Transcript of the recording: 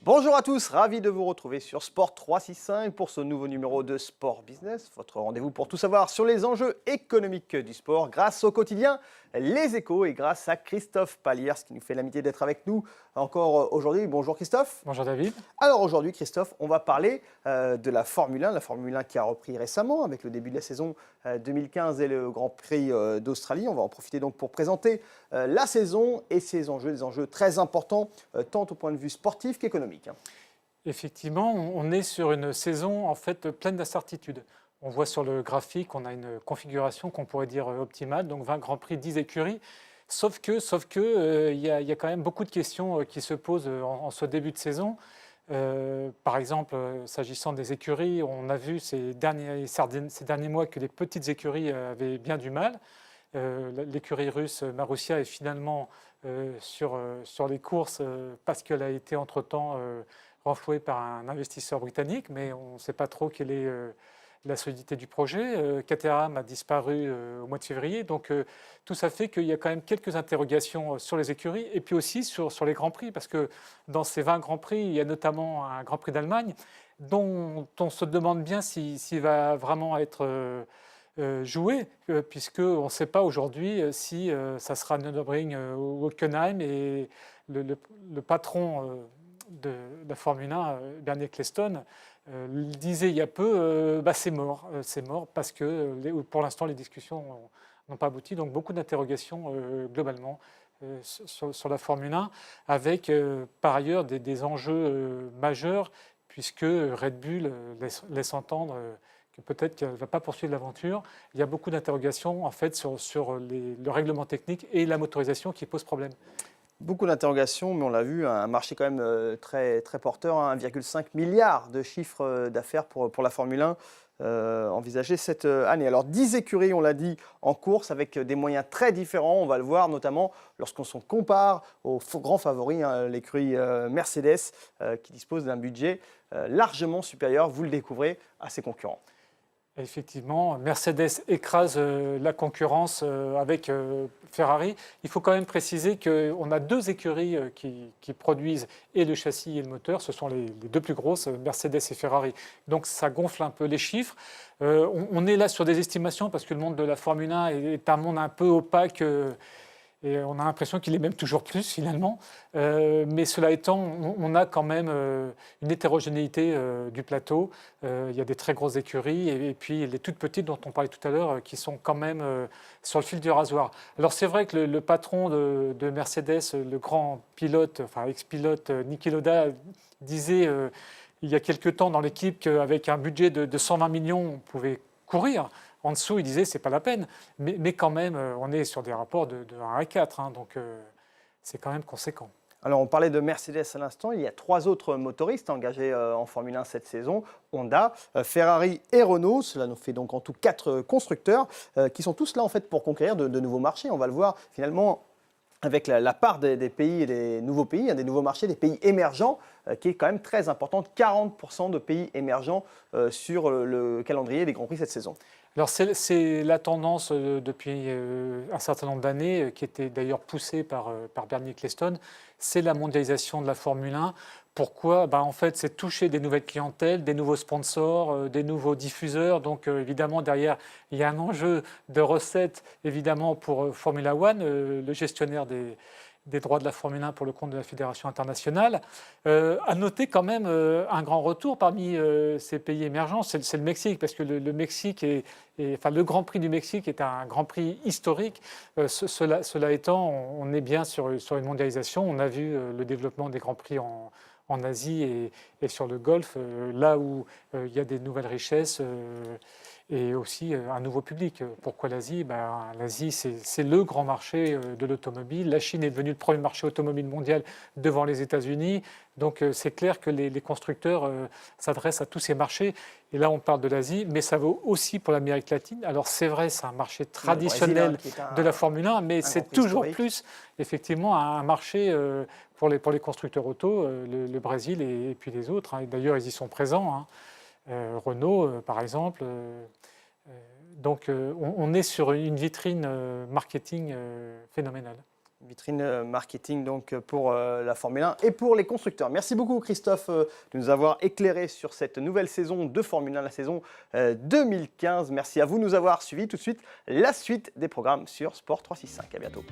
Bonjour à tous, ravi de vous retrouver sur Sport 365 pour ce nouveau numéro de Sport Business, votre rendez-vous pour tout savoir sur les enjeux économiques du sport grâce au quotidien Les Échos et grâce à Christophe Paliers qui nous fait l'amitié d'être avec nous encore aujourd'hui. Bonjour Christophe. Bonjour David. Alors aujourd'hui Christophe, on va parler de la Formule 1 qui a repris récemment avec le début de la saison 2015 et le Grand Prix d'Australie. On va en profiter donc pour présenter la saison et ses enjeux, des enjeux très importants tant au point de vue sportif qu'économique. Effectivement, on est sur une saison en fait pleine d'incertitudes. On voit sur le graphique, on a une configuration qu'on pourrait dire optimale, donc 20 Grands Prix, 10 écuries. Sauf que, il y a quand même beaucoup de questions qui se posent en ce début de saison. Par exemple, s'agissant des écuries, on a vu ces derniers mois que les petites écuries avaient bien du mal. L'écurie russe Marussia est finalement sur les courses parce qu'elle a été entre-temps renflouée par un investisseur britannique, mais on ne sait pas trop quelle est la solidité du projet. Caterham a disparu au mois de février, donc tout ça fait qu'il y a quand même quelques interrogations sur les écuries et puis aussi sur les Grands Prix, parce que dans ces 20 Grands Prix, il y a notamment un Grand Prix d'Allemagne dont on se demande bien s'il va vraiment être joué, puisqu'on ne sait pas aujourd'hui si ça sera Nürburgring ou Hockenheim, et le patron de la Formule 1, Bernie Ecclestone, disait il y a peu, c'est mort parce que pour l'instant les discussions n'ont pas abouti, donc beaucoup d'interrogations globalement sur la Formule 1, avec par ailleurs des enjeux majeurs, puisque Red Bull laisse entendre que peut-être qu'elle ne va pas poursuivre l'aventure. Il y a beaucoup d'interrogations en fait sur le règlement technique et la motorisation qui posent problème. Beaucoup d'interrogations, mais on l'a vu, un marché quand même très, très porteur, 1,5 milliard de chiffre d'affaires pour la Formule 1 envisagé cette année. Alors 10 écuries, on l'a dit, en course avec des moyens très différents. On va le voir notamment lorsqu'on se compare aux grands favoris, l'écurie Mercedes qui dispose d'un budget largement supérieur, vous le découvrez, à ses concurrents. Effectivement, Mercedes écrase la concurrence avec Ferrari. Il faut quand même préciser qu'on a deux écuries qui produisent et le châssis et le moteur. Ce sont les deux plus grosses, Mercedes et Ferrari. Donc ça gonfle un peu les chiffres. On est là sur des estimations parce que le monde de la Formule 1 est un monde un peu opaque. Et on a l'impression qu'il est même toujours plus finalement. Mais cela étant, on a quand même une hétérogénéité du plateau. Il y a des très grosses écuries et puis les toutes petites dont on parlait tout à l'heure qui sont quand même sur le fil du rasoir. Alors c'est vrai que le patron de Mercedes, le grand pilote, enfin ex-pilote Niki Lauda, disait il y a quelque temps dans l'équipe qu'avec un budget de 120 millions, on pouvait courir. En dessous, il disait c'est pas la peine. Mais quand même, on est sur des rapports de 1 à 4, hein, donc c'est quand même conséquent. Alors, on parlait de Mercedes à l'instant. Il y a 3 autres motoristes engagés en Formule 1 cette saison. Honda, Ferrari et Renault. Cela nous fait donc en tout 4 constructeurs qui sont tous là en fait pour conquérir de nouveaux marchés. On va le voir finalement avec la part des pays et des nouveaux pays, des nouveaux marchés, des pays émergents, qui est quand même très importante. 40% de pays émergents sur le calendrier des Grands Prix cette saison. Alors c'est la tendance depuis un certain nombre d'années, qui était d'ailleurs poussée par Bernie Ecclestone, c'est la mondialisation de la Formule 1. Pourquoi ? En fait, c'est toucher des nouvelles clientèles, des nouveaux sponsors, des nouveaux diffuseurs. Donc évidemment, derrière, il y a un enjeu de recettes, évidemment, pour Formula One, le gestionnaire des droits de la Formule 1 pour le compte de la Fédération internationale. À noter quand même un grand retour parmi ces pays émergents, c'est le Mexique, parce que le Mexique enfin, le Grand Prix du Mexique est un Grand Prix historique. Cela étant, on est bien sur une mondialisation. On a vu le développement des Grands Prix en Asie et sur le Golfe, là où il y a des nouvelles richesses et aussi un nouveau public. Pourquoi l'Asie ? L'Asie, c'est le grand marché de l'automobile. La Chine est devenue le premier marché automobile mondial devant les États-Unis. Donc c'est clair que les constructeurs s'adressent à tous ces marchés. Et là, on parle de l'Asie, mais ça vaut aussi pour l'Amérique latine. Alors c'est vrai, c'est un marché traditionnel de la Formule 1, mais c'est toujours plus, effectivement, un marché pour les constructeurs auto, le Brésil et puis les autres. Hein. D'ailleurs, ils y sont présents. Hein. Renault, par exemple. Donc, on est sur une vitrine marketing phénoménale. Vitrine marketing donc pour la Formule 1 et pour les constructeurs. Merci beaucoup Christophe de nous avoir éclairé sur cette nouvelle saison de Formule 1, la saison 2015. Merci à vous de nous avoir suivis. Tout de suite, la suite des programmes sur Sport 365. À bientôt.